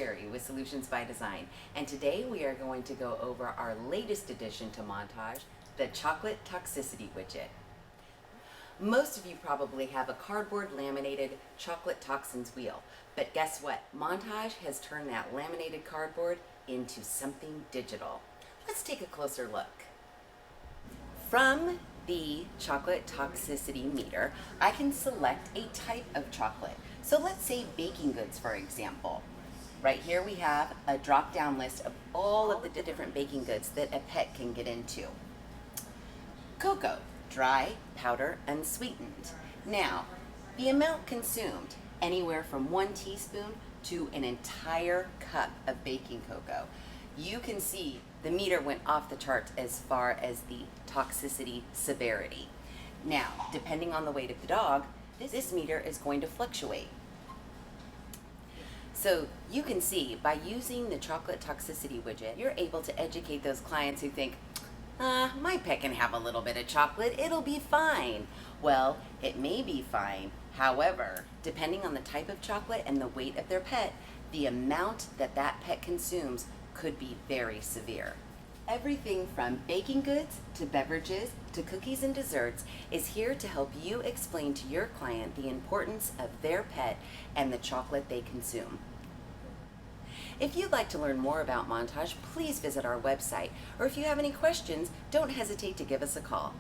Sherry with Solutions by Design, and today we are going to go over our latest addition to Montage, the Chocolate Toxicity Widget. Most of you probably have a cardboard laminated chocolate toxins wheel, but guess what? Montage has turned that laminated cardboard into something digital. Let's take a closer look. From the chocolate toxicity meter, I can select a type of chocolate. So let's say baking goods, for example. Right here we have a drop-down list of all of the different baking goods that a pet can get into. Cocoa, dry, powder, unsweetened. Now, the amount consumed, anywhere from 1 teaspoon to an entire cup of baking cocoa. You can see the meter went off the charts as far as the toxicity severity. Now, depending on the weight of the dog, this meter is going to fluctuate. So you can see by using the chocolate toxicity widget, you're able to educate those clients who think, my pet can have a little bit of chocolate, it'll be fine. Well, it may be fine. However, depending on the type of chocolate and the weight of their pet, the amount that that pet consumes could be very severe. Everything from baking goods to beverages to cookies and desserts is here to help you explain to your client the importance of their pet and the chocolate they consume. If you'd like to learn more about Montage, please visit our website, or if you have any questions, don't hesitate to give us a call.